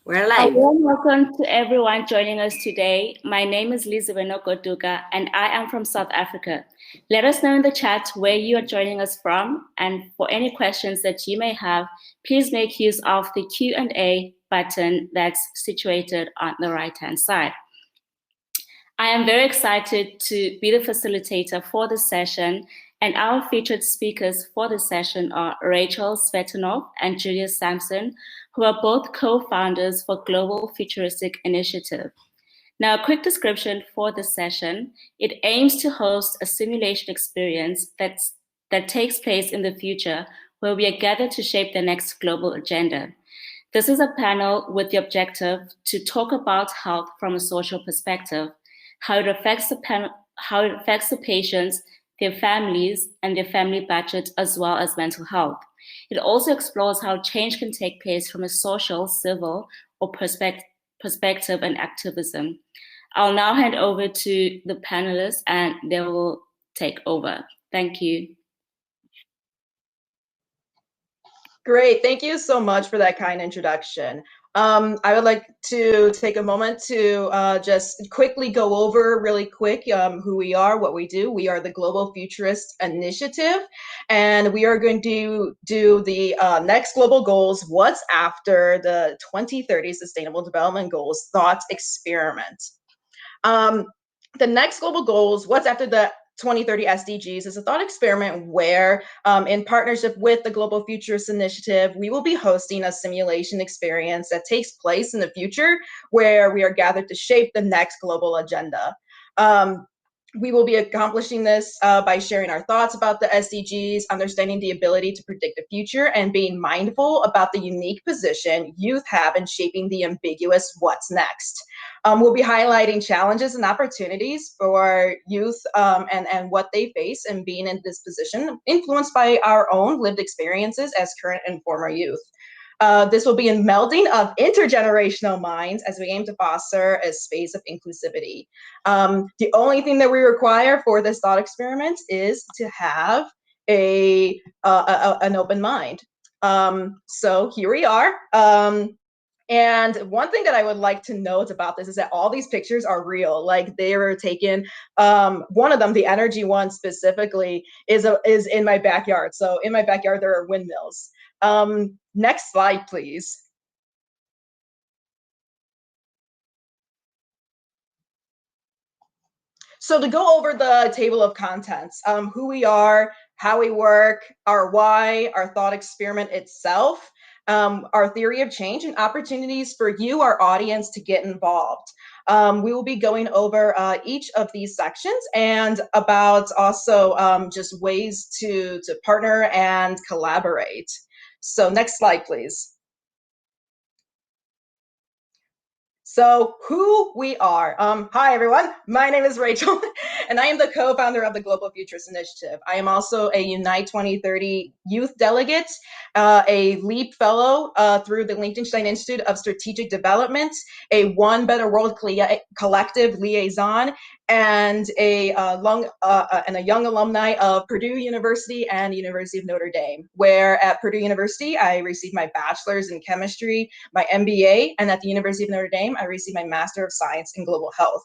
We're live. A warm welcome to everyone joining us today. My name is Lizabeth Oduga, and I am from South Africa. Let us know in the chat where you are joining us from, and for any questions that you may have, please make use of the Q&A button that's situated on the right-hand side. I am very excited to be the facilitator for this session, and our featured speakers for this session are Rachel Svetanov and Julia Sampson, who are both co-founders for Global Futuristic Initiative. Now, a quick description for this session. It aims to host a simulation experience that takes place in the future, where we are gathered to shape the next global agenda. This is a panel with the objective to talk about health from a social perspective, how it affects the patients, their families, and their family budget, as well as mental health. It also explores how change can take place from a social, civil, or perspective and activism. I'll now hand over to the panelists, and they will take over. Thank you. Great, thank you so much for that kind introduction. I would like to take a moment to just quickly go over really quick who we are, what we do. We are the Global Futurist Initiative, and we are going to do the next global goals, what's after the 2030 Sustainable Development Goals thought experiment. The next global goals, what's after the 2030 SDGs, is a thought experiment where, in partnership with the Global Futurist Initiative, we will be hosting a simulation experience that takes place in the future, where we are gathered to shape the next global agenda. We will be accomplishing this by sharing our thoughts about the SDGs, understanding the ability to predict the future, and being mindful about the unique position youth have in shaping the ambiguous what's next. We'll be highlighting challenges and opportunities for youth and what they face in being in this position, influenced by our own lived experiences as current and former youth. This will be a melding of intergenerational minds as we aim to foster a space of inclusivity. The only thing that we require for this thought experiment is to have an open mind. So here we are. And one thing that I would like to note about this is that all these pictures are real. Like, they were taken, one of them, the energy one specifically, is in my backyard. So in my backyard, there are windmills. Next slide, please. So to go over the table of contents, who we are, how we work, our why, our thought experiment itself, our theory of change, and opportunities for you, our audience, to get involved. We will be going over each of these sections, and about also just ways to partner and collaborate. So next slide, please. So who we are. Hi, everyone. My name is Rachel, and I am the co-founder of the Global Futurist Initiative. I am also a Unite 2030 youth delegate, a LEAP fellow through the Liechtenstein Institute of Strategic Development, a One Better World Collective liaison, and a young alumni of Purdue University and University of Notre Dame, where at Purdue University, I received my bachelor's in chemistry, my MBA, and at the University of Notre Dame, I received my Master of Science in Global Health.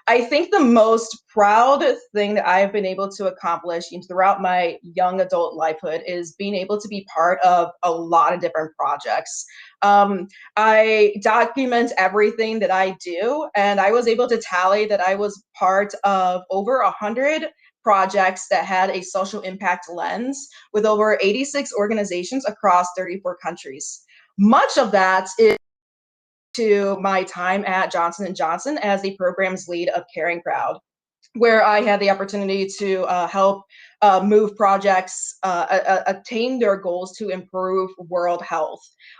I think the most proud thing that I've been able to accomplish throughout my young adult lifehood is being able to be part of a lot of different projects. I document everything that I do, and I was able to tally that I was part of over 100 projects that had a social impact lens with over 86 organizations across 34 countries. Much of that is to my time at Johnson & Johnson as the program's lead of Caring Crowd, where I had the opportunity to help move projects attain their goals to improve world health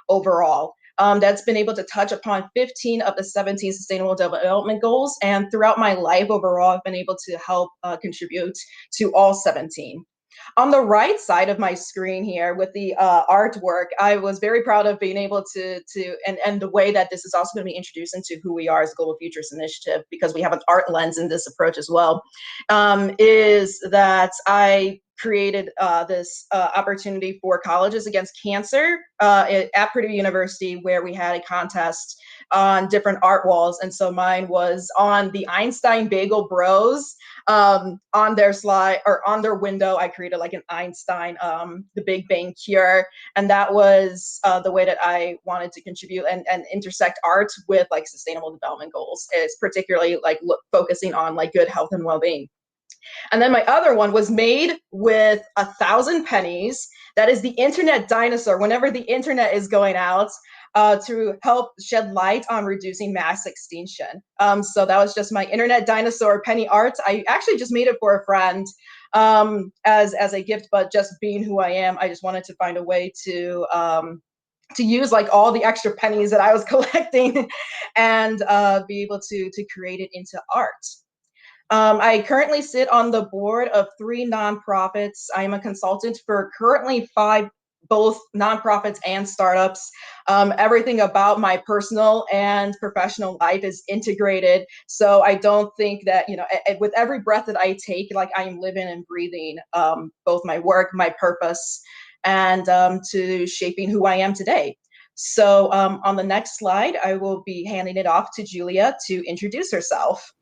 overall. That's been able to touch upon 15 of the 17 Sustainable Development Goals, and throughout my life overall, I've been able to help contribute to all 17. On the right side of my screen here with the artwork, I was very proud of being able and the way that this is also going to be introduced into who we are as a Global Futurist Initiative, because we have an art lens in this approach as well, is that I created this opportunity for colleges against cancer at Purdue University, where we had a contest on different art walls. And so mine was on the Einstein Bagel Bros. On their slide, or on their window, I created like an Einstein, the Big Bang Cure. And that was the way that I wanted to contribute and intersect art with like sustainable development goals, is particularly like focusing on like good health and well-being. And then my other one was made with 1,000 pennies. That is the internet dinosaur. Whenever the internet is going out, to help shed light on reducing mass extinction. So that was just my internet dinosaur penny art. I actually just made it for a friend as a gift, but just being who I am, I just wanted to find a way to use like all the extra pennies that I was collecting and be able to create it into art. I currently sit on the board of 3 nonprofits. I'm a consultant for currently 5, both nonprofits and startups. Everything about my personal and professional life is integrated. So I don't think that, you know, with every breath that I take, like I am living and breathing both my work, my purpose, and to shaping who I am today. So on the next slide, I will be handing it off to Julia to introduce herself.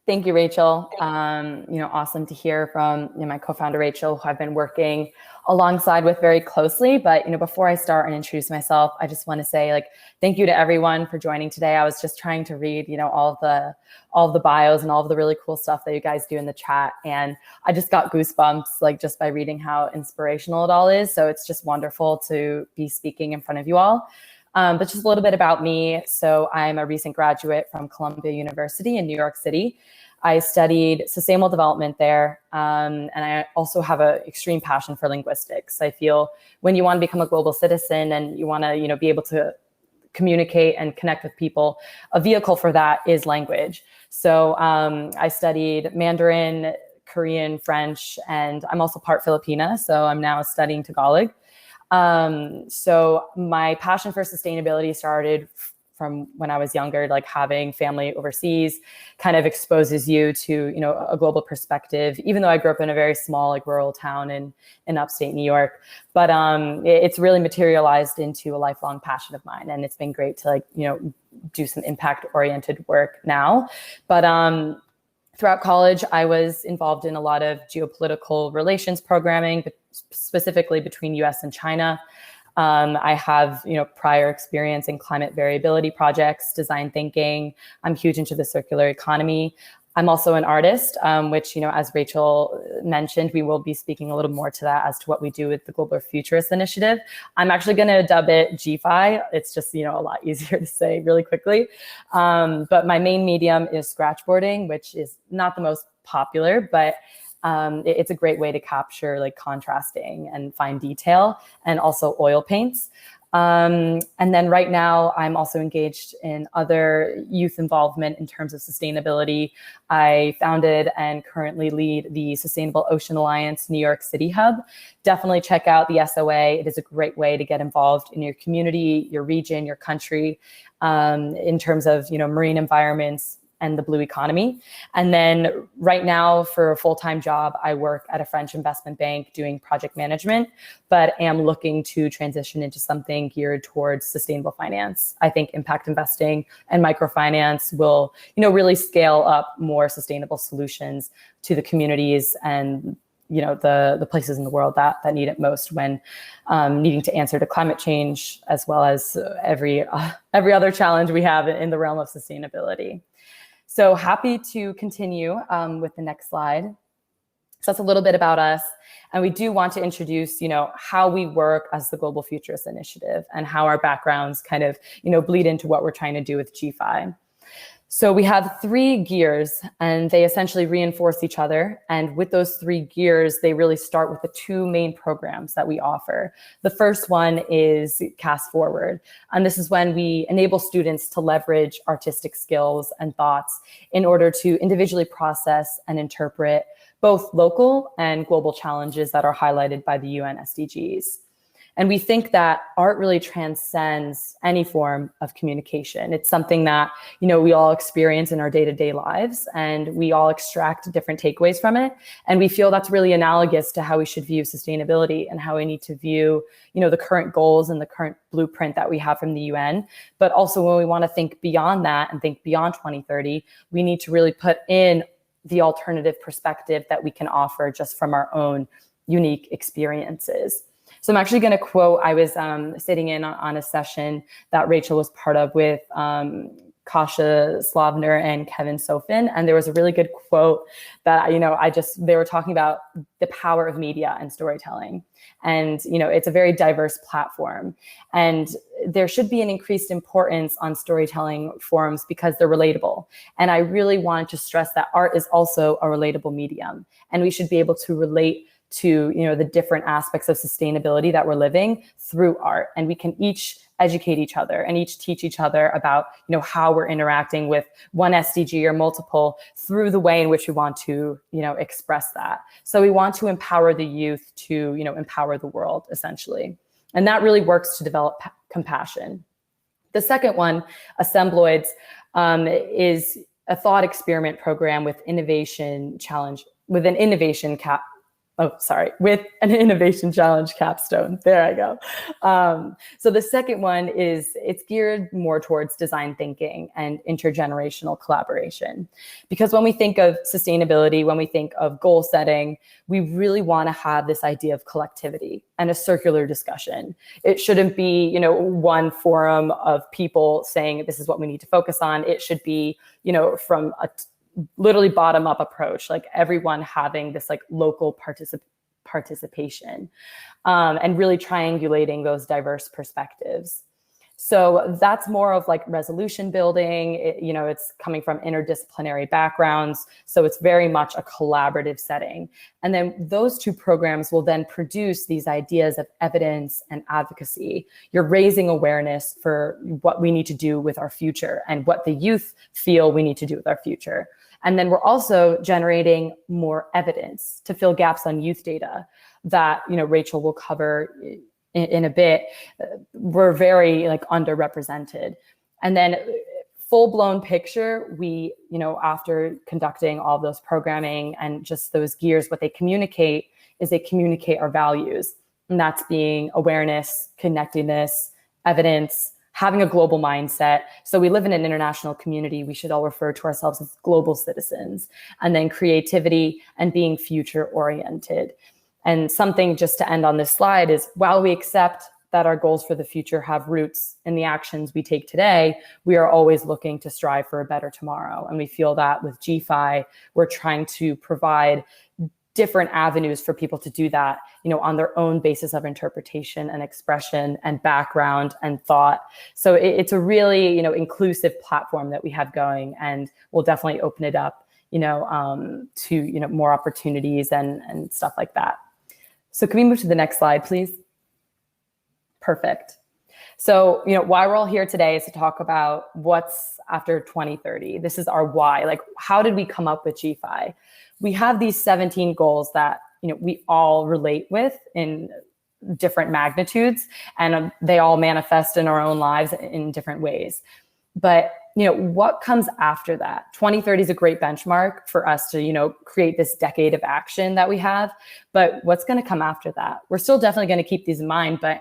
Thank you, Rachel. Awesome to hear from my co-founder, Rachel, who I've been working alongside with very closely. But, before I start and introduce myself, I just want to say, thank you to everyone for joining today. I was just trying to read, all of the bios and all of the really cool stuff that you guys do in the chat. And I just got goosebumps, just by reading how inspirational it all is. So it's just wonderful to be speaking in front of you all. But just a little bit about me. So I'm a recent graduate from Columbia University in New York City. I studied sustainable development there, and I also have an extreme passion for linguistics. I feel when you want to become a global citizen and you want to, be able to communicate and connect with people, a vehicle for that is language. So I studied Mandarin, Korean, French, and I'm also part Filipina. So I'm now studying Tagalog. So my passion for sustainability started from when I was younger. Having family overseas kind of exposes you to, a global perspective, even though I grew up in a very small, rural town in upstate New York. But it's really materialized into a lifelong passion of mine. And it's been great to do some impact-oriented work now. But throughout college, I was involved in a lot of geopolitical relations programming, but specifically between US and China. I have, prior experience in climate variability projects, design thinking. I'm huge into the circular economy. I'm also an artist, which, as Rachel mentioned, we will be speaking a little more to that as to what we do with the Global Futurist Initiative. I'm actually going to dub it GFI. It's just, a lot easier to say really quickly. But my main medium is scratchboarding, which is not the most popular, but it's a great way to capture contrasting and fine detail, and also oil paints. And then right now, I'm also engaged in other youth involvement in terms of sustainability. I founded and currently lead the Sustainable Ocean Alliance New York City Hub. Definitely check out the SOA. It is a great way to get involved in your community, your region, your country, in terms of marine environments and the blue economy. And then right now, for a full-time job, I work at a French investment bank doing project management, but am looking to transition into something geared towards sustainable finance. I think impact investing and microfinance will, really scale up more sustainable solutions to the communities and the places in the world that need it most when needing to answer to climate change, as well as every other challenge we have in the realm of sustainability. So happy to continue with the next slide. So that's a little bit about us. And we do want to introduce, how we work as the Global Futurist Initiative and how our backgrounds kind of, bleed into what we're trying to do with GFI. So we have 3 gears, and they essentially reinforce each other. And with those 3 gears, they really start with the 2 main programs that we offer. The first one is Cast Forward. And this is when we enable students to leverage artistic skills and thoughts in order to individually process and interpret both local and global challenges that are highlighted by the UN SDGs. And we think that art really transcends any form of communication. It's something that, we all experience in our day-to-day lives, and we all extract different takeaways from it. And we feel that's really analogous to how we should view sustainability and how we need to view, the current goals and the current blueprint that we have from the UN. But also when we want to think beyond that and think beyond 2030, we need to really put in the alternative perspective that we can offer just from our own unique experiences. So I'm actually going to quote, I was sitting in on a session that Rachel was part of with Kasia Slavner and Kevin Sofin. And there was a really good quote that, they were talking about the power of media and storytelling. And, it's a very diverse platform. And there should be an increased importance on storytelling forums because they're relatable. And I really wanted to stress that art is also a relatable medium. And we should be able to relate to, the different aspects of sustainability that we're living through art. And we can each educate each other and each teach each other about, how we're interacting with one SDG or multiple through the way in which we want to, express that. So we want to empower the youth to, empower the world, essentially. And that really works to develop compassion. The second one, Assembloids, is a thought experiment program with an innovation challenge capstone. There I go. So the second one it's geared more towards design thinking and intergenerational collaboration. Because when we think of sustainability, when we think of goal setting, we really want to have this idea of collectivity and a circular discussion. It shouldn't be, one forum of people saying this is what we need to focus on. It should be, from a literally bottom up approach, like everyone having this like local participation and really triangulating those diverse perspectives. So that's more of like resolution building. It's coming from interdisciplinary backgrounds. So it's very much a collaborative setting. And then those two programs will then produce these ideas of evidence and advocacy. You're raising awareness for what we need to do with our future and what the youth feel we need to do with our future. And then we're also generating more evidence to fill gaps on youth data that, Rachel will cover in a bit. We're very underrepresented. And then full-blown picture, we, after conducting all those programming and just those gears, what they communicate is they communicate our values. And that's being awareness, connectedness, evidence, having a global mindset. So we live in an international community. We should all refer to ourselves as global citizens. And then creativity and being future oriented. And something just to end on this slide is, while we accept that our goals for the future have roots in the actions we take today, we are always looking to strive for a better tomorrow. And we feel that with GFI, we're trying to provide different avenues for people to do that, on their own basis of interpretation and expression and background and thought. So it's a really, inclusive platform that we have going, and we'll definitely open it up, to, more opportunities and stuff like that. So can we move to the next slide, please? Perfect. So, why we're all here today is to talk about what's after 2030. This is our why. Like, how did we come up with GFI? We have these 17 goals that, we all relate with in different magnitudes, and they all manifest in our own lives in different ways. But, what comes after that? 2030 is a great benchmark for us to, create this decade of action that we have. But what's going to come after that? We're still definitely going to keep these in mind, but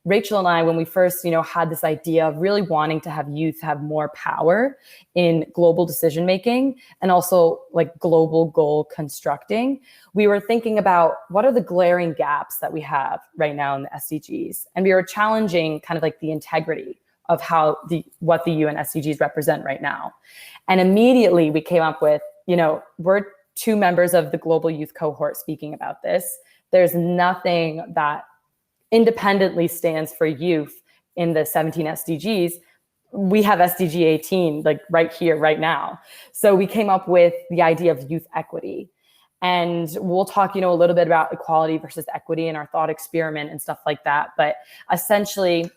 Rachel and I, when we first, had this idea of really wanting to have youth have more power in global decision-making and also like global goal constructing, we were thinking about what are the glaring gaps that we have right now in the SDGs. And we were challenging kind of like the integrity of what the UN SDGs represent right now. And immediately we came up with, we're two members of the global youth cohort speaking about this. There's nothing that independently stands for youth in the 17 SDGs. We have SDG 18 like right here, right now. So we came up with the idea of youth equity. And we'll talk, a little bit about equality versus equity in our thought experiment and stuff like that. But essentially,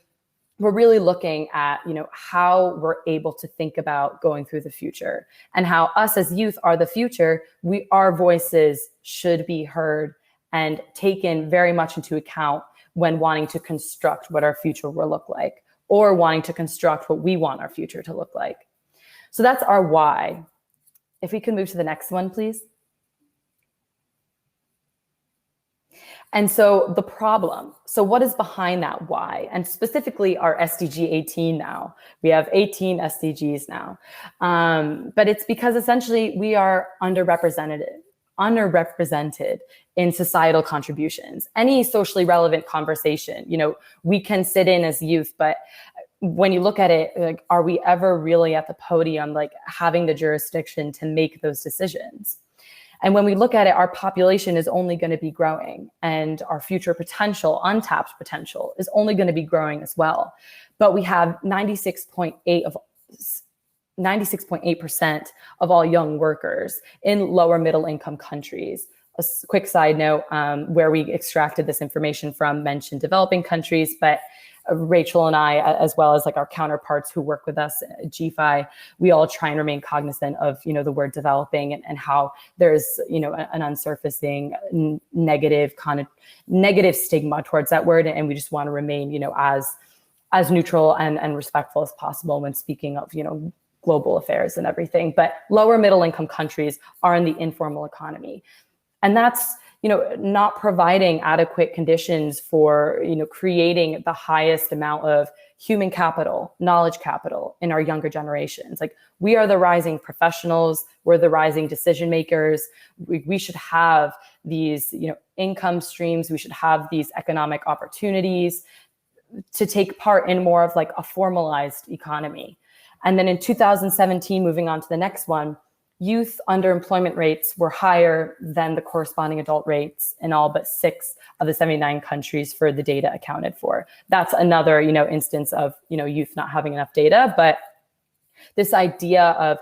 we're really looking at, how we're able to think about going through the future and how us as youth are the future. Our voices should be heard and taken very much into account when wanting to construct what our future will look like, or wanting to construct what we want our future to look like. So that's our why. If we can move to the next one, please. And so the problem, so what is behind that why? And specifically our SDG 18 now. We have 18 SDGs now. But it's because essentially we are underrepresented in societal contributions. Any socially relevant conversation, we can sit in as youth, but when you look at it, like, are we ever really at the podium, like having the jurisdiction to make those decisions? And when we look at it, our population is only going to be growing, and our future potential, untapped potential, is only going to be growing as well. But we have 96.8% of all young workers in lower middle income countries. A quick side note, where we extracted this information from mentioned developing countries, but Rachel and I, as well as like our counterparts who work with us at GFI, we all try and remain cognizant of, the word developing and how there's, an unsurfacing negative stigma towards that word. And we just want to remain, as neutral and respectful as possible when speaking of, global affairs and everything. But lower middle income countries are in the informal economy. And that's, not providing adequate conditions for, creating the highest amount of human capital, knowledge capital in our younger generations. Like, we are the rising professionals, we're the rising decision makers. We should have these, income streams, we should have these economic opportunities to take part in more of like a formalized economy. And then in 2017, moving on to the next one, youth underemployment rates were higher than the corresponding adult rates in all but 6 of the 79 countries for the data accounted for. That's another, instance of, youth not having enough data. But this idea of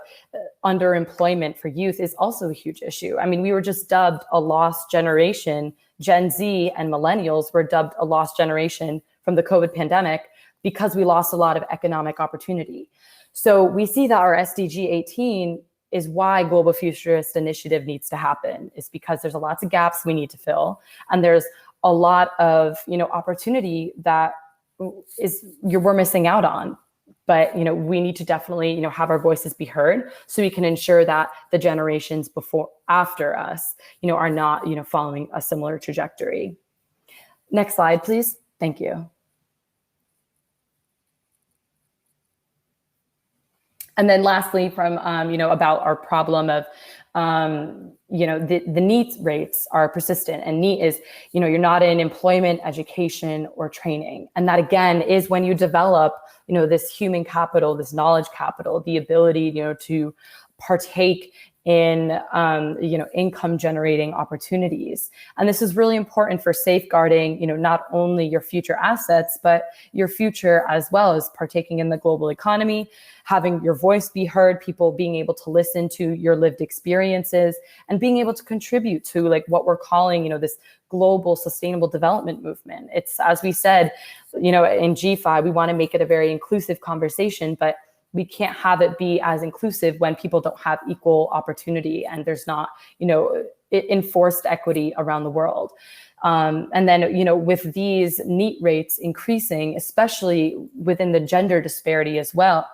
underemployment for youth is also a huge issue. I mean, we were just dubbed a lost generation. Gen Z and millennials were dubbed a lost generation from the COVID pandemic because we lost a lot of economic opportunity. So we see that our SDG 18 is why Global Futurist Initiative needs to happen, is because there's lots of gaps we need to fill. And there's a lot of, opportunity that we're missing out on. But, we need to definitely, have our voices be heard so we can ensure that the generations after us, are not, following a similar trajectory. Next slide, please. Thank you. And then lastly, from, about our problem of, the NEET rates are persistent. And NEET is, you're not in employment, education, or training. And that, again, is when you develop, this human capital, this knowledge capital, the ability, to partake in, income generating opportunities. And this is really important for safeguarding, not only your future assets, but your future as well as partaking in the global economy, having your voice be heard, people being able to listen to your lived experiences, and being able to contribute to like what we're calling, this global sustainable development movement. It's, as we said, in GFI, we want to make it a very inclusive conversation, but we can't have it be as inclusive when people don't have equal opportunity and there's not, enforced equity around the world. And then, with these NEET rates increasing, especially within the gender disparity as well,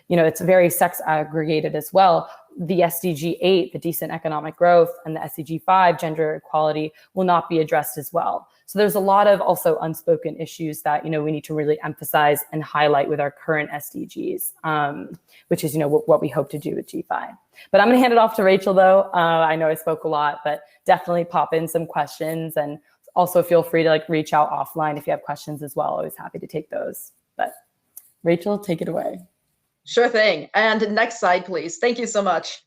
it's very sex aggregated as well. The SDG 8, the decent economic growth, and the SDG 5, gender equality, will not be addressed as well. So there's a lot of also unspoken issues that, we need to really emphasize and highlight with our current SDGs, which is, what we hope to do with G5. But I'm going to hand it off to Rachel, though. I know I spoke a lot, but definitely pop in some questions, and also feel free to reach out offline if you have questions as well. Always happy to take those. But Rachel, take it away. Sure thing. And next slide, please. Thank you so much.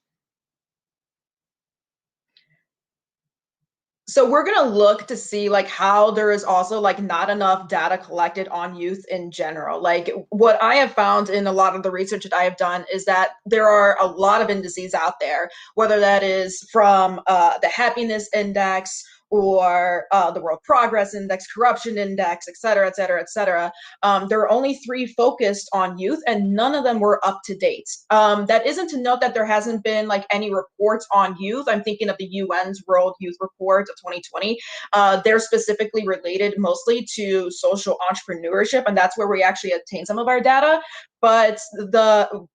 So we're going to look to see how there is also not enough data collected on youth in general. What I have found in a lot of the research that I have done is that there are a lot of indices out there, whether that is from the happiness index or the World Progress Index, Corruption Index, et cetera, et cetera, et cetera. There are only 3 focused on youth, and none of them were up to date. That isn't to note that there hasn't been like any reports on youth. I'm thinking of the UN's World Youth Report of 2020. They're specifically related mostly to social entrepreneurship, and that's where we actually obtain some of our data. But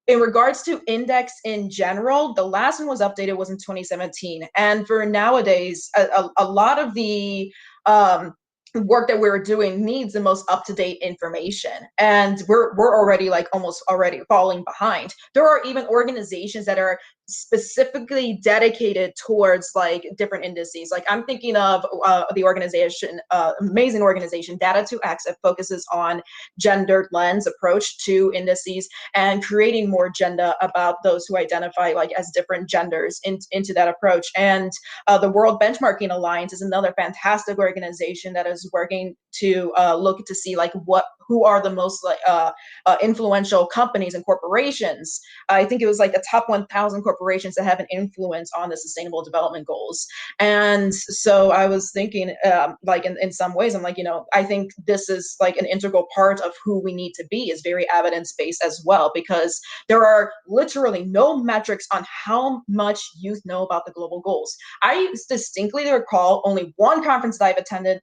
in regards to index in general, the last one was updated was in 2017. And for nowadays, a lot of the work that we're doing needs the most up-to-date information, and we're already like almost already falling behind. There are even organizations that are specifically dedicated towards like different indices. Like I'm thinking of the organization, amazing organization, Data2X, that focuses on gendered lens approach to indices and creating more agenda about those who identify like as different genders into that approach. And the World Benchmarking Alliance is another fantastic organization that is working to look to see like who are the most like influential companies and corporations. I think it was like the top 1,000 corporations that have an influence on the Sustainable Development Goals. And so I was thinking, like in some ways, I'm like, I think this is like an integral part of who we need to be, is very evidence-based as well, because there are literally no metrics on how much youth know about the global goals. I distinctly recall only one conference that I've attended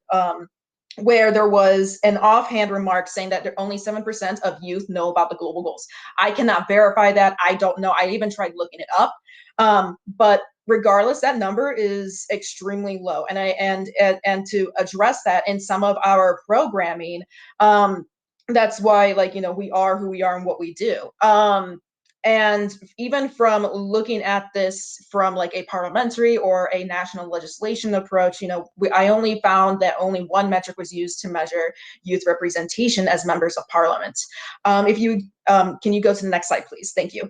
where there was an offhand remark saying that only 7% of youth know about the global goals. I cannot verify that. I don't know. I even tried looking it up. But regardless, that number is extremely low. And to address that in some of our programming, that's why, like, we are who we are and what we do. And even from looking at this from like a parliamentary or a national legislation approach, I only found that only one metric was used to measure youth representation as members of parliament. If you can you go to the next slide, please? Thank you.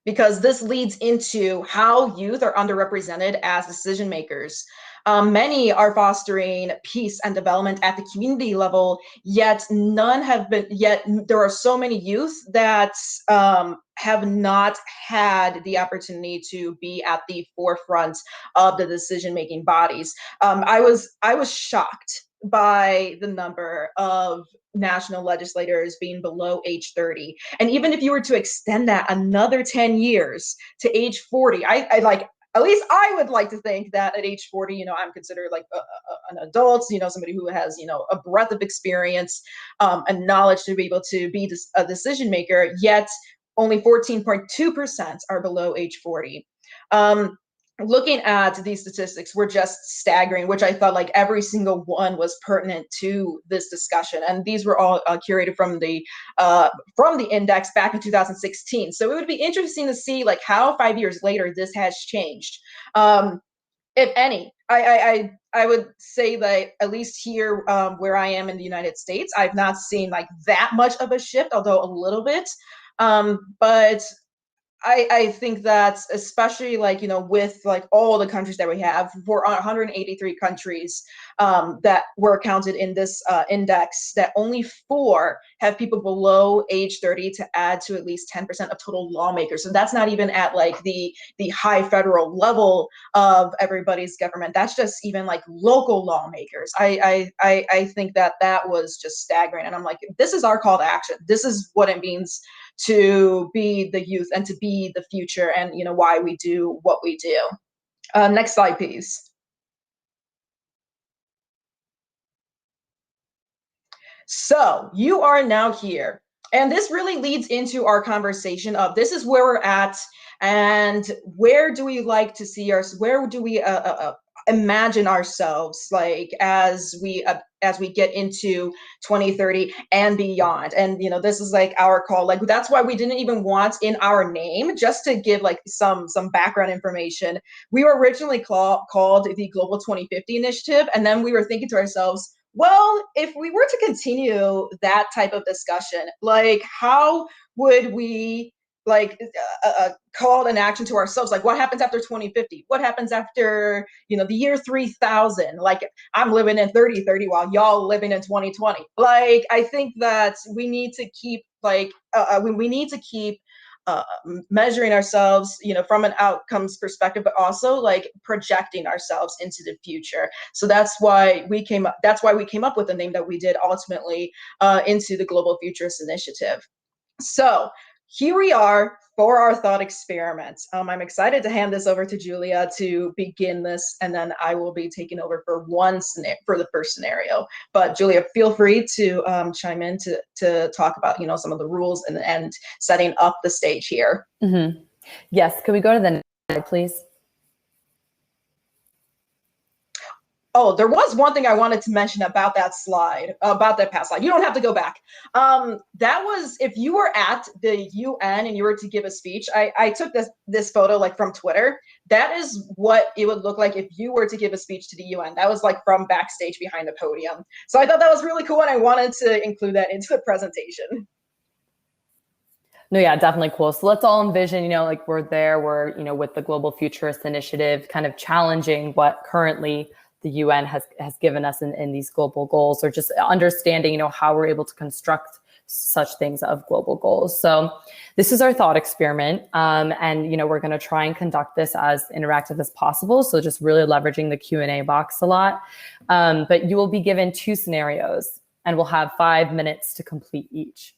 Because this leads into how youth are underrepresented as decision makers. Many are fostering peace and development at the community level, yet there are so many youth that have not had the opportunity to be at the forefront of the decision-making bodies. I was shocked by the number of national legislators being below age 30. And even if you were to extend that another 10 years to age 40, I like, at least I would like to think that at age 40, I'm considered like an adult, somebody who has, a breadth of experience and knowledge to be able to be a decision maker, yet only 14.2% are below age 40. Looking at these statistics were just staggering, which I thought like every single one was pertinent to this discussion. And these were all curated from the index back in 2016. So it would be interesting to see like how 5 years later this has changed. If any, I would say that at least here where I am in the United States, I've not seen like that much of a shift, although a little bit. But I think that especially like, with like all the countries that we have, for 183 countries that were counted in this index, that only 4 have people below age 30 to add to at least 10% of total lawmakers. So that's not even at like the high federal level of everybody's government. That's just even like local lawmakers. I think that was just staggering. And I'm like, this is our call to action. This is what it means to be the youth and to be the future, and why we do what we do. Next slide, please. So you are now here, and this really leads into our conversation of this is where we're at, and where do we like to see where do we imagine ourselves like as we get into 2030 and beyond. And this is like our call. Like that's why we didn't even want in our name, just to give like some background information. We were originally called the Global 2050 Initiative, and then we were thinking to ourselves, well, if we were to continue that type of discussion, like how would we like call an action to ourselves? Like what happens after 2050? What happens after the year 3000? Like I'm living in 3030 while y'all living in 2020. Like I think that we need to keep like we need to keep measuring ourselves, from an outcomes perspective, but also like projecting ourselves into the future. So that's why we came up with the name that we did ultimately, into the Global Futurist Initiative. So here we are for our thought experiment. I'm excited to hand this over to Julia to begin this, and then I will be taking over for the first scenario. But Julia, feel free to chime in to talk about some of the rules and setting up the stage here. Mm-hmm. Yes, can we go to the next slide, please? Oh, there was one thing I wanted to mention about that slide, about that past slide. You don't have to go back. That was, if you were at the UN and you were to give a speech, I took this photo like from Twitter. That is what it would look like if you were to give a speech to the UN. That was like from backstage behind the podium. So I thought that was really cool, and I wanted to include that into the presentation. No, yeah, definitely cool. So let's all envision, like we're with the Global Futurist Initiative, kind of challenging what currently the UN has given us in these global goals, or just understanding, how we're able to construct such things of global goals. So this is our thought experiment. And, we're going to try and conduct this as interactive as possible. So just really leveraging the Q&A box a lot. But you will be given 2 scenarios, and we'll have 5 minutes to complete each.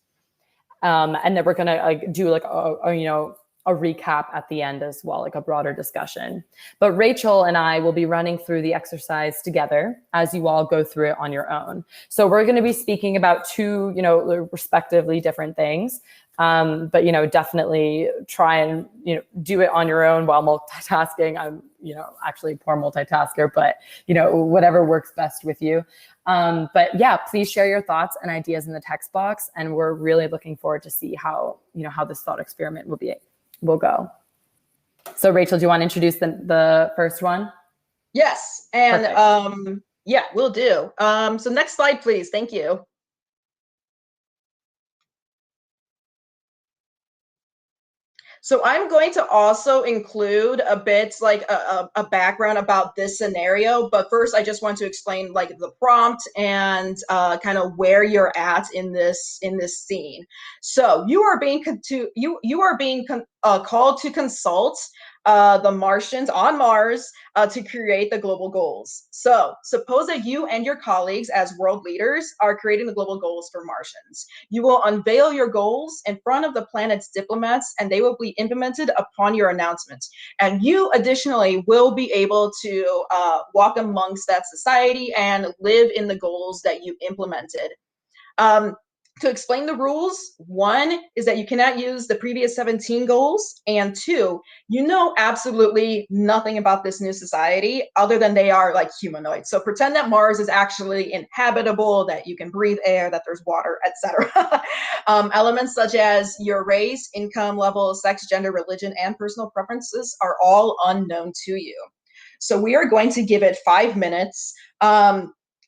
And then we're going to do like a recap at the end as well, like a broader discussion. But Rachel and I will be running through the exercise together as you all go through it on your own. So we're going to be speaking about 2, respectively different things. But, definitely try and, do it on your own while multitasking. I'm, actually a poor multitasker, but, whatever works best with you. But yeah, please share your thoughts and ideas in the text box. And we're really looking forward to see how this thought experiment will go. So Rachel, do you want to introduce the first one? Yes. And Perfect. yeah, we'll do. So next slide, please. Thank you. So I'm going to also include a bit like a background about this scenario, but first I just want to explain like the prompt and kind of where you're at in this scene. So you are being called to consult the Martians on Mars to create the global goals. So suppose that you and your colleagues as world leaders are creating the global goals for Martians. You will unveil your goals in front of the planet's diplomats, and they will be implemented upon your announcement. And you additionally will be able to walk amongst that society and live in the goals that you implemented. To explain the rules, 1 is that you cannot use the previous 17 goals, and 2, absolutely nothing about this new society other than they are like humanoid. So pretend that Mars is actually inhabitable, that you can breathe air, that there's water, etc. Elements such as your race, income level, sex, gender, religion, and personal preferences are all unknown to you. So we are going to give it 5 minutes.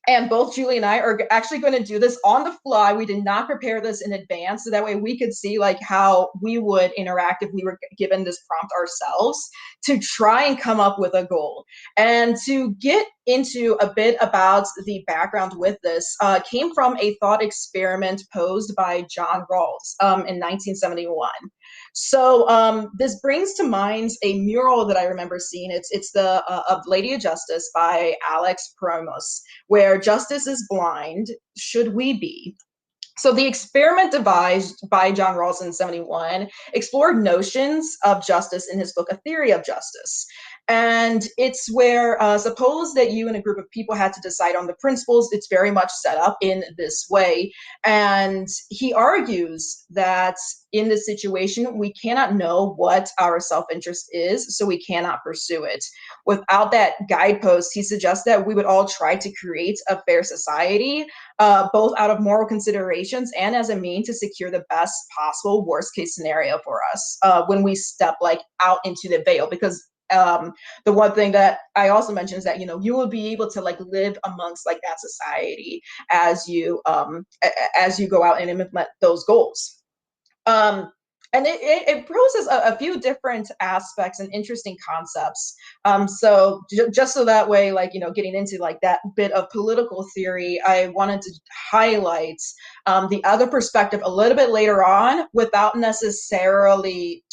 And both Julie and I are actually going to do this on the fly. We did not prepare this in advance, so that way we could see like how we would interact if we were given this prompt ourselves, to try and come up with a goal. And to get into a bit about the background with this, came from a thought experiment posed by John Rawls in 1971. So this brings to mind a mural that I remember seeing. It's the of Lady of Justice by Alex Promos, where justice is blind, should we be? So the experiment devised by John Rawls in 71 explored notions of justice in his book, A Theory of Justice. And it's where, suppose that you and a group of people had to decide on the principles. It's very much set up in this way. And he argues that in this situation, we cannot know what our self-interest is, so we cannot pursue it. Without that guidepost, he suggests that we would all try to create a fair society, both out of moral considerations and as a means to secure the best possible worst case scenario for us when we step like out into the veil. Because the one thing that I also mentioned is that you will be able to like live amongst like that society as you go out and implement those goals. And it poses a few different aspects and interesting concepts. So just so that way, like, getting into like that bit of political theory, I wanted to highlight the other perspective a little bit later on without necessarily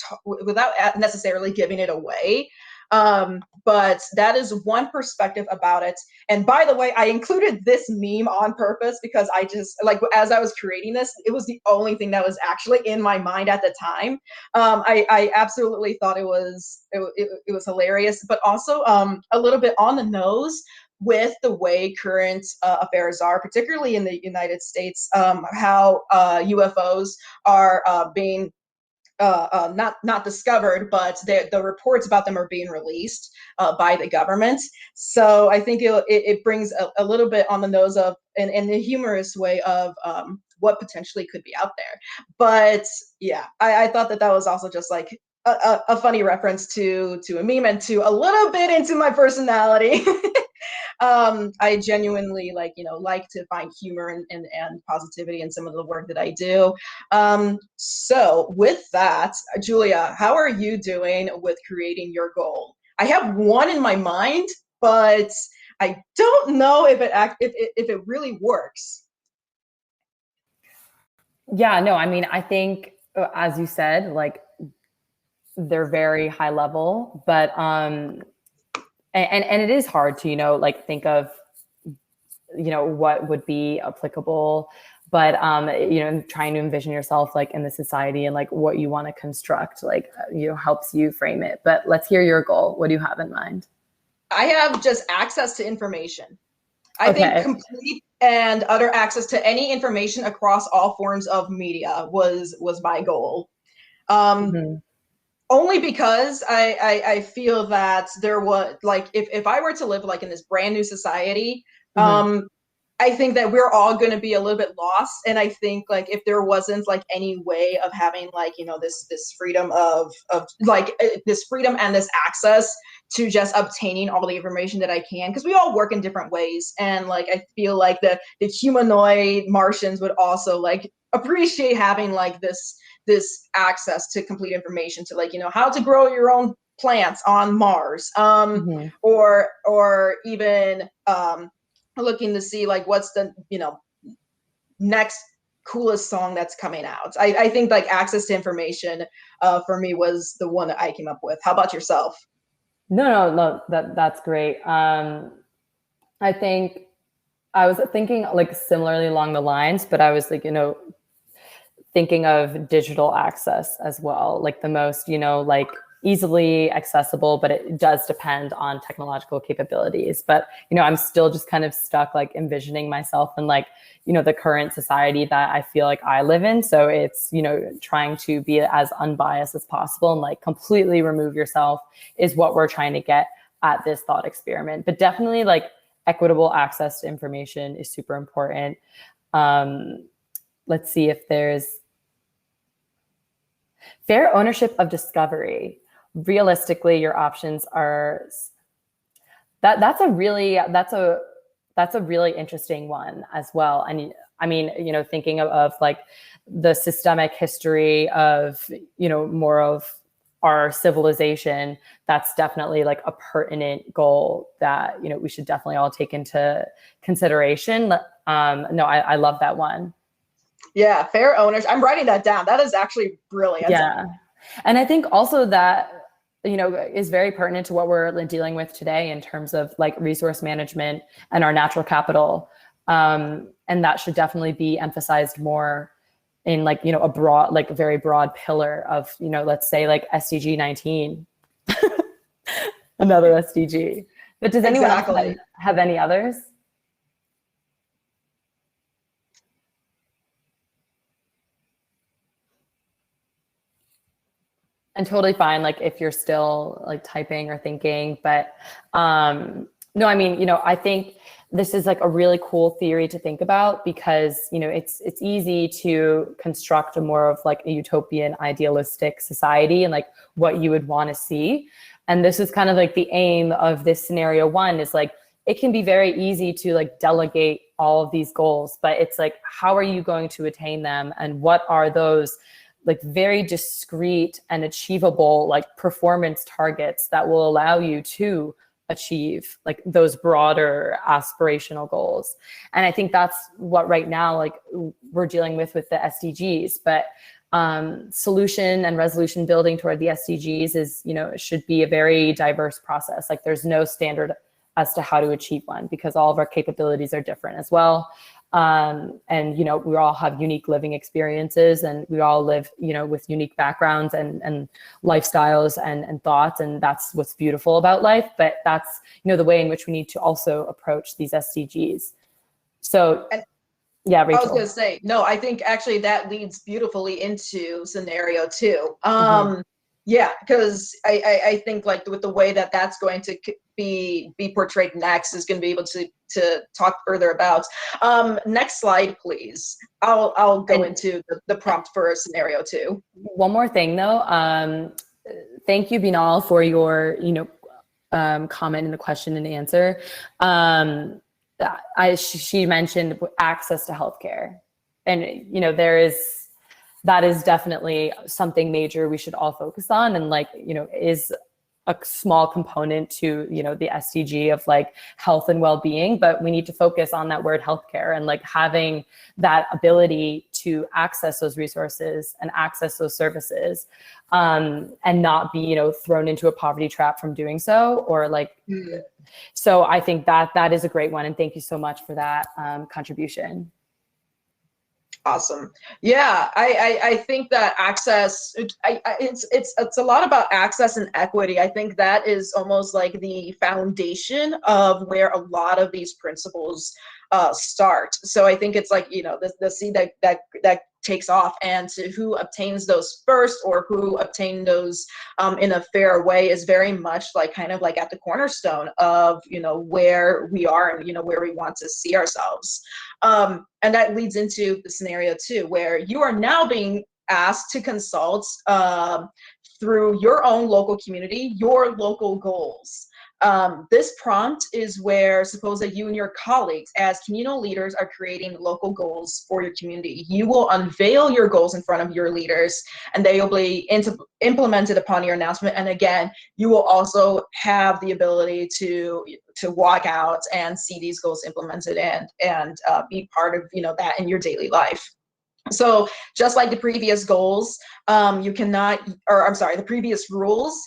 giving it away. But that is one perspective about it. And by the way, I included this meme on purpose because I just, like, as I was creating this, it was the only thing that was actually in my mind at the time. I absolutely thought it was hilarious, but also a little bit on the nose with the way current affairs are, particularly in the United States, how UFOs are being not discovered, but the reports about them are being released by the government. So I think it brings a little bit on the nose of, in a humorous way of what potentially could be out there. But yeah, I thought that was also just like a funny reference to a meme and to a little bit into my personality. I genuinely like to find humor and positivity in some of the work that I do. So with that, Julia, how are you doing with creating your goal? I have one in my mind, but I don't know if it really works. Yeah, no, I mean, I think, as you said, like, they're very high level, but and it is hard to, like, think of, what would be applicable, but trying to envision yourself like in the society and like what you want to construct, like, helps you frame it. But let's hear your goal. What do you have in mind? I have just access to information. I think complete and utter access to any information across all forms of media was my goal. Only because I feel that there was, like, if I were to live like in this brand new society, I think that we're all going to be a little bit lost. And I think, like, if there wasn't like any way of having like, this freedom of like this freedom and this access to just obtaining all the information that I can, because we all work in different ways. And like, I feel like the humanoid Martians would also like appreciate having like this access to complete information to, like, how to grow your own plants on Mars, or even looking to see like what's the next coolest song that's coming out. I think like access to information for me was the one that I came up with. How about yourself? No, that's great. I think I was thinking like similarly along the lines, but I was like, thinking of digital access as well, like the most, like easily accessible, but it does depend on technological capabilities. But, I'm still just kind of stuck, like envisioning myself in like, the current society that I feel like I live in. So it's, trying to be as unbiased as possible and like completely remove yourself is what we're trying to get at this thought experiment. But definitely like equitable access to information is super important. Let's see if there's fair ownership of discovery. Realistically, your options are that's a really interesting one as well. And I mean, thinking of like the systemic history of, more of our civilization, that's definitely like a pertinent goal that, we should definitely all take into consideration. No, I love that one. Yeah, fair ownership. I'm writing that down. That is actually brilliant. Yeah. And I think also that, is very pertinent to what we're dealing with today in terms of like resource management and our natural capital. And that should definitely be emphasized more in like, a broad, like very broad pillar of, let's say like SDG 19, another SDG. But does anyone else have any others? And totally fine, like if you're still like typing or thinking, but no, I mean, I think this is like a really cool theory to think about because, it's easy to construct a more of like a utopian idealistic society and like what you would want to see. And this is kind of like the aim of this scenario one is like, it can be very easy to like delegate all of these goals, but it's like, how are you going to attain them? And what are those like very discrete and achievable like performance targets that will allow you to achieve like those broader aspirational goals. And I think that's what right now like we're dealing with the SDGs. But solution and resolution building toward the SDGs is, you know, it should be a very diverse process. Like there's no standard as to how to achieve one, because all of our capabilities are different as well. And, you know, we all have unique living experiences, and we all live, you know, with unique backgrounds and lifestyles and thoughts. And that's what's beautiful about life. But that's, you know, the way in which we need to also approach these SDGs. So, yeah, Rachel. I was going to say, no, I think actually that leads beautifully into scenario 2. Yeah, because I think like with the way that that's going to be portrayed next is going to be able to talk further about. Next slide, please. I'll go into the prompt for scenario 2. One more thing though. Thank you, Binal, for your, you know, comment in the question and answer. She mentioned access to healthcare, and, you know, that is definitely something major we should all focus on, and like, you know, is a small component to, you know, the SDG of like health and well-being. But we need to focus on that word healthcare, and like having that ability to access those resources and access those services, and not be, you know, thrown into a poverty trap from doing so, or like, so I think that is a great one. And thank you so much for that contribution. Awesome. Yeah, I think that access, it's a lot about access and equity. I think that is almost like the foundation of where a lot of these principles start. So I think it's like, you know, the seed that takes off, and to who obtains those first, or who obtain those in a fair way, is very much like kind of like at the cornerstone of, you know, where we are and, you know, where we want to see ourselves. And that leads into the scenario 2, where you are now being asked to consult through your own local community, your local goals. This prompt is where, suppose that you and your colleagues as communal leaders are creating local goals for your community. You will unveil your goals in front of your leaders, and they will be implemented upon your announcement. And again, you will also have the ability to walk out and see these goals implemented and be part of, you know, that in your daily life. So just like the previous goals, the previous rules,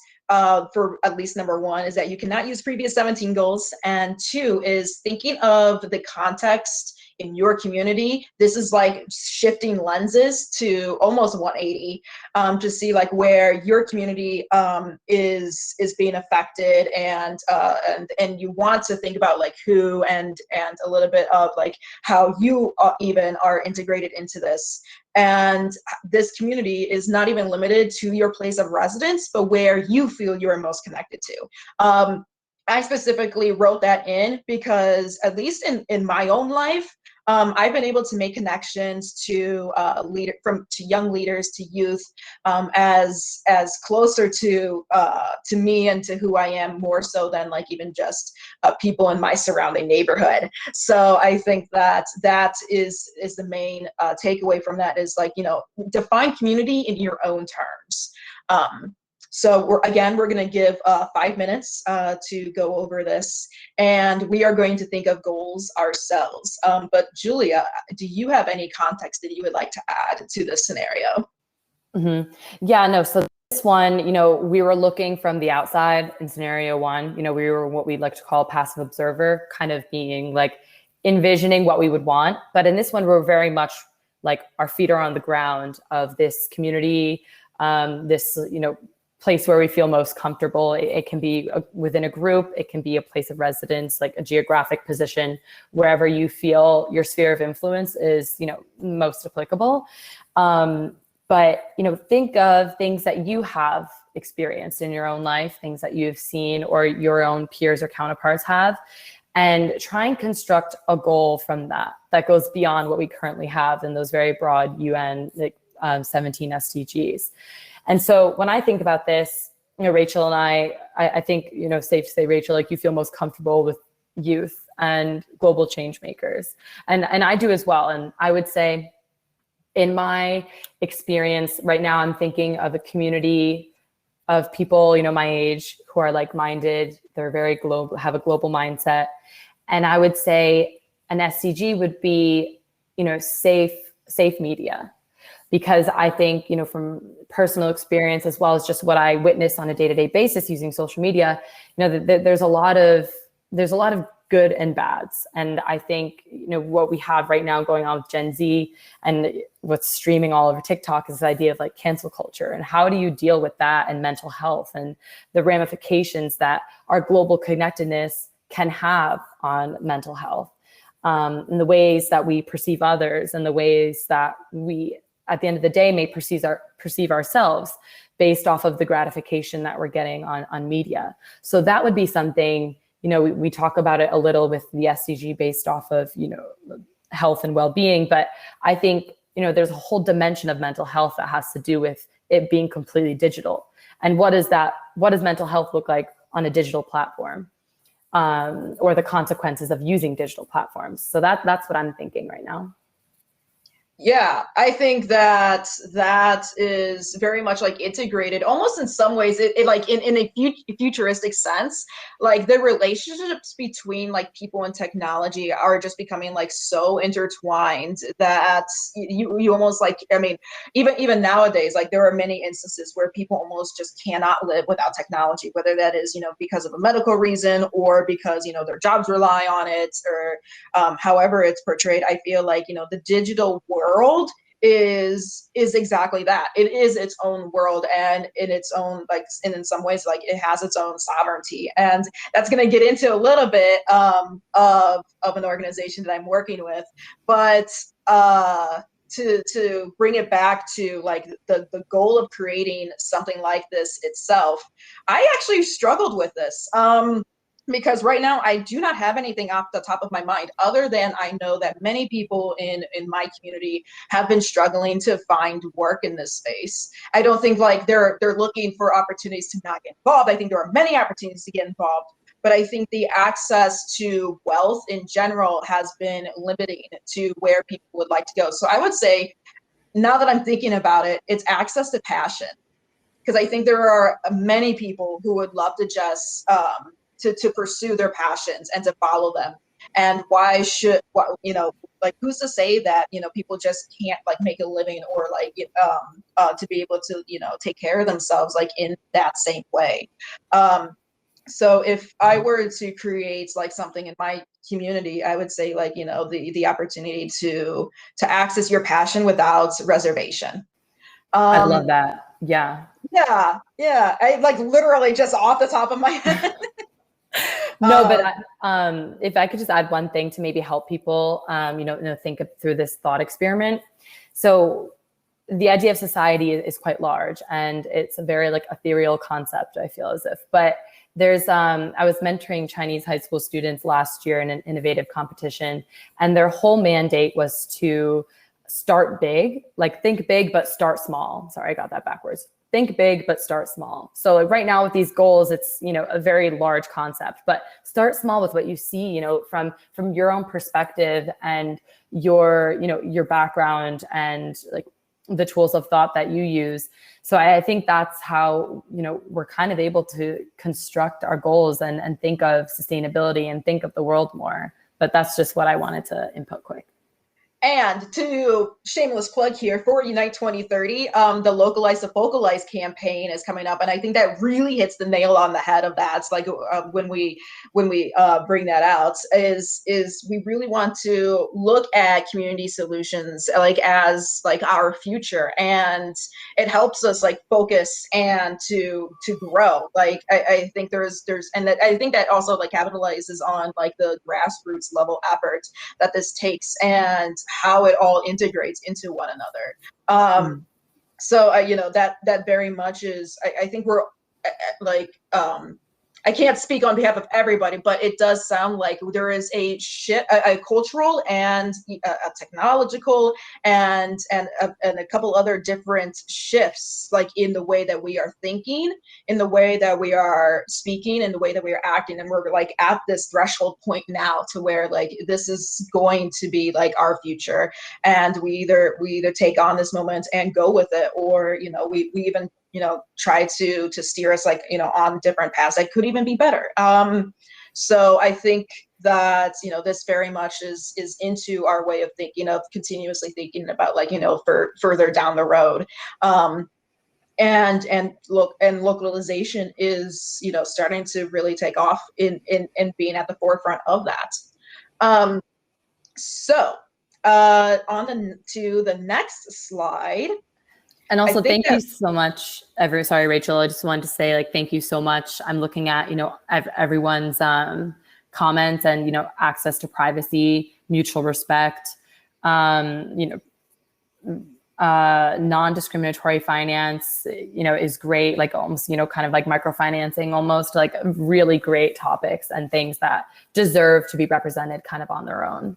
for at least number 1 is that you cannot use previous 17 goals, and 2 is thinking of the context in your community. This is like shifting lenses to almost 180, to see like where your community is being affected, and you want to think about like who and a little bit of like how you even are integrated into this. And this community is not even limited to your place of residence, but where you feel you are most connected to. I specifically wrote that in because, at least in my own life, I've been able to make connections to young leaders, to youth, as closer to me and to who I am, more so than like even just people in my surrounding neighborhood. So I think that is the main takeaway from that, is like, you know, define community in your own terms. So we're going to give 5 minutes to go over this, and we are going to think of goals ourselves. But Julia, do you have any context that you would like to add to this scenario? Mm-hmm. Yeah, no. So this one, you know, we were looking from the outside in scenario 1. You know, we were what we'd like to call a passive observer, kind of being like envisioning what we would want. But in this one, we're very much like our feet are on the ground of this community, this, you know, place where we feel most comfortable. It can be within a group, it can be a place of residence, like a geographic position, wherever you feel your sphere of influence is, you know, most applicable. But, you know, think of things that you have experienced in your own life, things that you've seen or your own peers or counterparts have, and try and construct a goal from that goes beyond what we currently have in those very broad UN 17 SDGs. And so when I think about this, you know, Rachel and I think, you know, safe to say, Rachel, like you feel most comfortable with youth and global change makers. And I do as well. And I would say in my experience right now, I'm thinking of a community of people, you know, my age who are like-minded. They're very global, have a global mindset. And I would say an SDG would be, you know, safe media. Because I think, you know, from personal experience, as well as just what I witness on a day-to-day basis using social media, you know, there's a lot of good and bads. And I think, you know, what we have right now going on with Gen Z and what's streaming all over TikTok is this idea of like cancel culture. And how do you deal with that and mental health and the ramifications that our global connectedness can have on mental health, and the ways that we perceive others and the ways that we, at the end of the day, may perceive ourselves based off of the gratification that we're getting on media. So that would be something, you know, we talk about it a little with the SDG based off of, you know, health and well-being, but I think, you know, there's a whole dimension of mental health that has to do with it being completely digital. And what does mental health look like on a digital platform, or the consequences of using digital platforms? So that's what I'm thinking right now. Yeah, I think that is very much like integrated, almost in some ways, it like in a futuristic sense, like the relationships between like people and technology are just becoming like so intertwined that you almost like, I mean, even nowadays, like there are many instances where people almost just cannot live without technology, whether that is, you know, because of a medical reason or because, you know, their jobs rely on it, or however it's portrayed. I feel like, you know, the digital world is exactly that. It is its own world, and in its own, like, and in some ways, like, it has its own sovereignty. And that's going to get into a little bit of an organization that I'm working with, but to bring it back to like the goal of creating something like this itself, I actually struggled with this. Because right now I do not have anything off the top of my mind, other than I know that many people in my community have been struggling to find work in this space. I don't think like they're looking for opportunities to not get involved. I think there are many opportunities to get involved, but I think the access to wealth in general has been limiting to where people would like to go. So I would say, now that I'm thinking about it, it's access to passion. Because I think there are many people who would love to just to pursue their passions and to follow them. And why should, you know, like, who's to say that, you know, people just can't like make a living or like to be able to, you know, take care of themselves like in that same way. So if I were to create like something in my community, I would say, like, you know, the opportunity to access your passion without reservation. I love that. Yeah. Yeah. I like literally just off the top of my head. No, but if I could just add one thing to maybe help people, you know, think through this thought experiment. So the idea of society is quite large, and it's a very like ethereal concept, I feel as if. But there's, I was mentoring Chinese high school students last year in an innovative competition, and their whole mandate was to start big, like think big, but start small. Sorry, I got that backwards. Think big, but start small. So like right now with these goals, it's, you know, a very large concept, but start small with what you see, you know, from your own perspective and your, you know, your background and like the tools of thought that you use. So I think that's how, you know, we're kind of able to construct our goals and think of sustainability and think of the world more. But that's just what I wanted to input quick. And to shameless plug here for Unite 2030, the Localize to Focalize campaign is coming up, and I think that really hits the nail on the head of that. It's like when we bring that out, is we really want to look at community solutions like as like our future, and it helps us like focus and to grow. Like I think there's and that I think that also like capitalizes on like the grassroots level effort that this takes and how it all integrates into one another. So you know, that very much is, I think we're like I can't speak on behalf of everybody, but it does sound like there is a cultural and a technological and a couple other different shifts, like in the way that we are thinking, in the way that we are speaking, in the way that we are acting, and we're like at this threshold point now to where like this is going to be like our future, and we either take on this moment and go with it, or we even try to steer us like on different paths that could even be better. So I think that this very much is into our way of thinking, of continuously thinking about like for further down the road. And localization is starting to really take off in being at the forefront of that. So on to the next slide. And also, thank you so much. Sorry, Rachel. I just wanted to say, like, thank you so much. I'm looking at, everyone's comments and, access to privacy, mutual respect, non-discriminatory finance, is great. Like almost, kind of like microfinancing, almost like really great topics and things that deserve to be represented kind of on their own.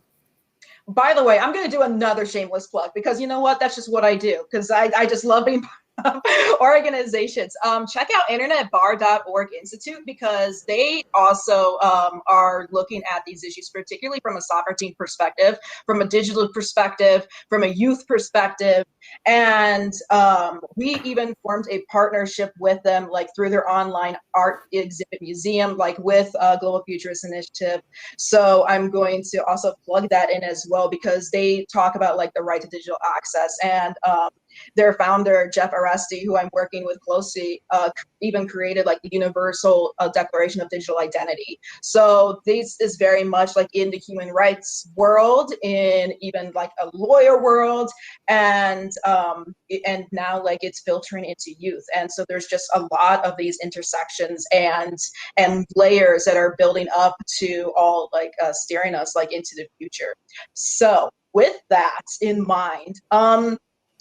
By the way, I'm going to do another shameless plug because you know what? That's just what I do, because I just love being part of organizations. Check out internetbar.org Institute, because they also are looking at these issues, particularly from a sovereignty perspective, from a digital perspective, from a youth perspective. And we even formed a partnership with them, like through their online art exhibit museum, like with Global Futurist Initiative. So I'm going to also plug that in as well, because they talk about like the right to digital access, and their founder, Jeff Aresti, who I'm working with closely, even created like the Universal Declaration of Digital Identity. So this is very much like in the human rights world, in even like a lawyer world, and now like it's filtering into youth. And so there's just a lot of these intersections and layers that are building up to all like steering us like into the future. So with that in mind,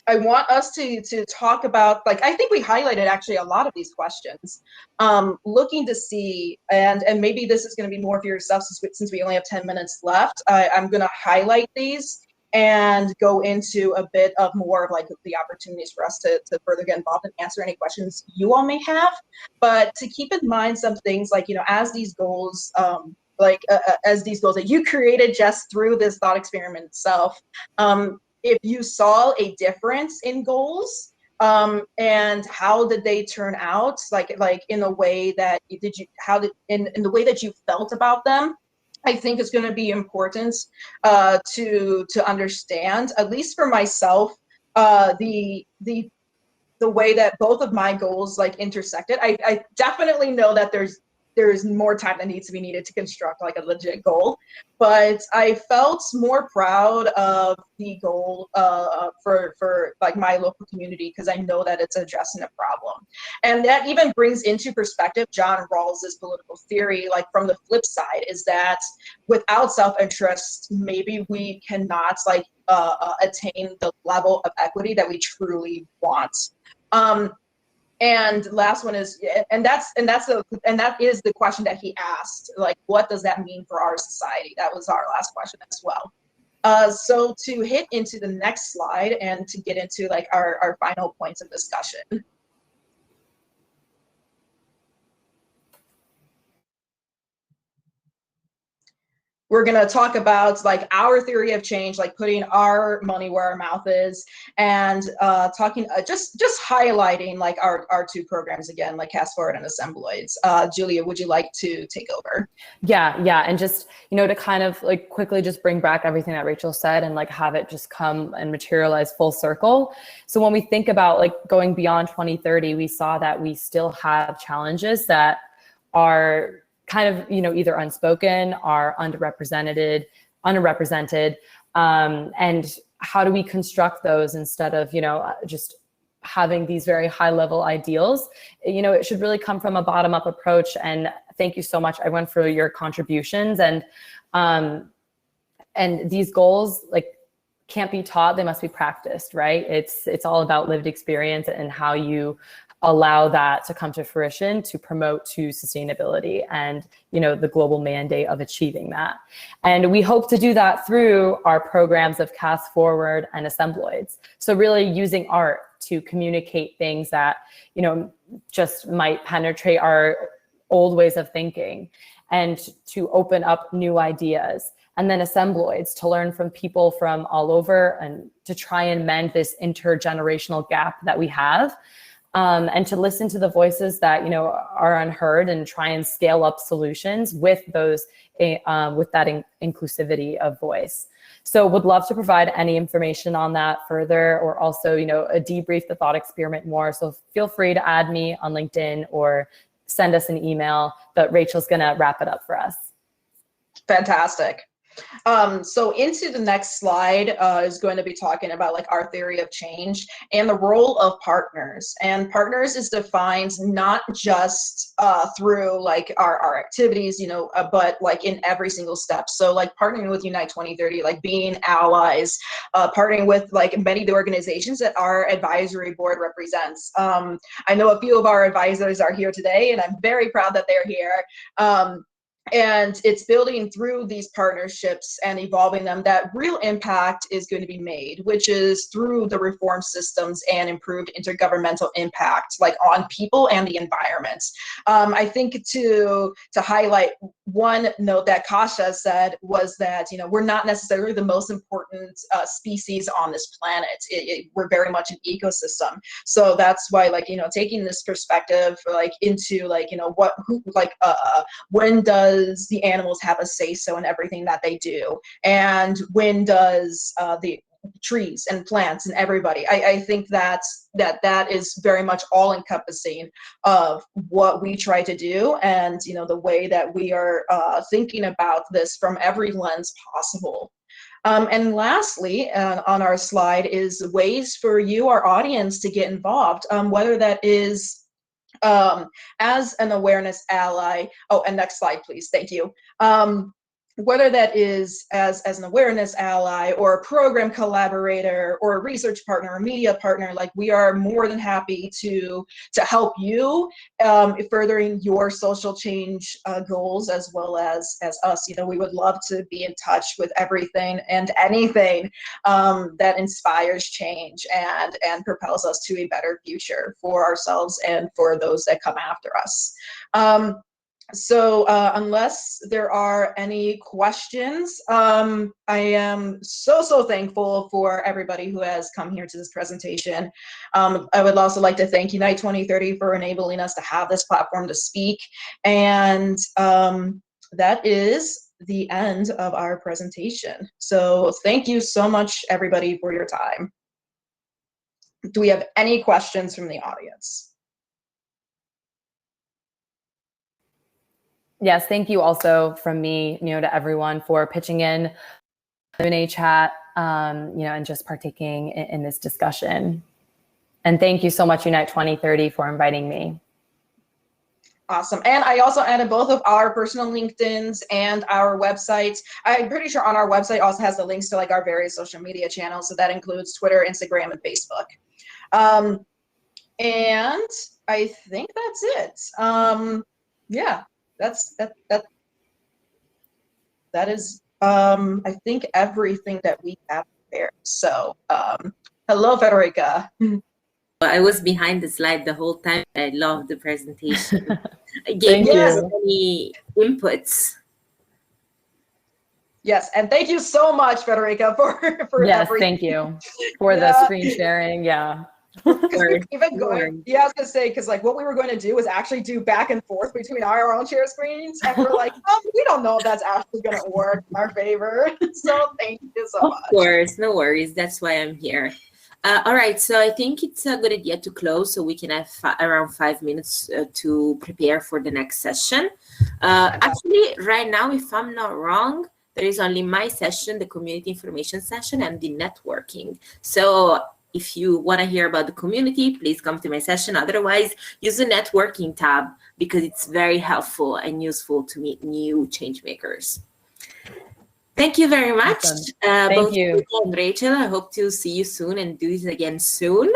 I want us to talk about, like, I think we highlighted actually a lot of these questions, looking to see, and maybe this is going to be more for yourself since we only have 10 minutes left. I'm going to highlight these and go into a bit of more of like the opportunities for us to further get involved and answer any questions you all may have. But to keep in mind some things, like, as these goals, as these goals that you created just through this thought experiment itself, if you saw a difference in goals, and how did they turn out, like in the way that in the way that you felt about them, I think is going to be important to understand, at least for myself, the way that both of my goals like intersected. I definitely know that there's more time that needs to be needed to construct like a legit goal, but I felt more proud of the goal for like my local community, because I know that it's addressing a problem. And that even brings into perspective John Rawls's political theory, like from the flip side, is that without self-interest, maybe we cannot like attain the level of equity that we truly want. And last one is, and that is the question that he asked, like, what does that mean for our society? That was our last question as well. So to hit into the next slide and to get into like our final points of discussion. We're going to talk about like our theory of change, like putting our money where our mouth is, and talking just highlighting like our two programs again, like Cast Forward and Assembloids. Julia, would you like to take over? Yeah, and just to kind of like quickly just bring back everything that Rachel said and like have it just come and materialize full circle. So when we think about like going beyond 2030, we saw that we still have challenges that are kind of, either unspoken or underrepresented, and how do we construct those instead of, just having these very high level ideals? It should really come from a bottom up approach. And thank you so much, everyone, for your contributions. And these goals like can't be taught, they must be practiced, right? It's all about lived experience and how you allow that to come to fruition to promote to sustainability and, the global mandate of achieving that. And we hope to do that through our programs of Cast Forward and Assembloids. So really using art to communicate things that, just might penetrate our old ways of thinking, and to open up new ideas. And then Assembloids, to learn from people from all over and to try and mend this intergenerational gap that we have. And to listen to the voices that, are unheard and try and scale up solutions with those, with that inclusivity of voice. So would love to provide any information on that further, or also, debrief the thought experiment more. So feel free to add me on LinkedIn or send us an email, but Rachel's gonna wrap it up for us. Fantastic. So into the next slide is going to be talking about like our theory of change and the role of partners. And partners is defined not just through like our activities, but like in every single step. So like partnering with Unite 2030, like being allies, partnering with like many of the organizations that our advisory board represents. I know a few of our advisors are here today, and I'm very proud that they're here. And it's building through these partnerships and evolving them that real impact is going to be made, which is through the reform systems and improved intergovernmental impact, like on people and the environment. I think to highlight one note that Kasha said was that, we're not necessarily the most important species on this planet. We're very much an ecosystem. So that's why, like, taking this perspective, like, into, like, when does the animals have a say-so in everything that they do, and when does the trees and plants and everybody. I think that is very much all encompassing of what we try to do, and the way that we are thinking about this from every lens possible. And lastly, on our slide is ways for you, our audience, to get involved, whether that is as an awareness ally. Oh, and next slide, please. Thank you. Whether that is as an awareness ally or a program collaborator or a research partner or media partner, like, we are more than happy to help you furthering your social change goals, as well as us. We would love to be in touch with everything and anything that inspires change and propels us to a better future for ourselves and for those that come after us. So unless there are any questions, I am so thankful for everybody who has come here to this presentation. I would also like to thank Unite 2030 for enabling us to have this platform to speak. And that is the end of our presentation. So thank you so much, everybody, for your time. Do we have any questions from the audience? Yes, thank you also from me, to everyone for pitching in the Q&A chat, and just partaking in this discussion. And thank you so much, Unite 2030, for inviting me. Awesome. And I also added both of our personal LinkedIns and our websites. I'm pretty sure on our website also has the links to like our various social media channels. So that includes Twitter, Instagram, and Facebook. And I think that's it. Yeah. That is I think everything that we have there. So hello, Federica. I was behind the slide the whole time. I loved the presentation. I Thank gave you. many inputs. Yes, and thank you so much, Federica, for yes, everything. thank you for the screen sharing. Yeah. Even going, yeah, I was gonna say, because like what we were going to do was actually do back and forth between our own share screens, and we're like, we don't know if that's actually gonna work in our favor. So thank you so much. Of course, no worries. That's why I'm here. All right, so I think it's a good idea to close so we can have around 5 minutes to prepare for the next session. Actually, right now, if I'm not wrong, there is only my session, the community information session, and the networking. So if you want to hear about the community, please come to my session. Otherwise, use the networking tab because it's very helpful and useful to meet new change makers. Thank you very much, Awesome. Thank both you. Rita and Rachel. I hope to see you soon and do this again soon,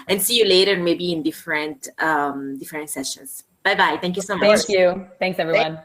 and see you later, maybe in different sessions. Bye bye. Thank you so much. Thank you. Thanks, everyone.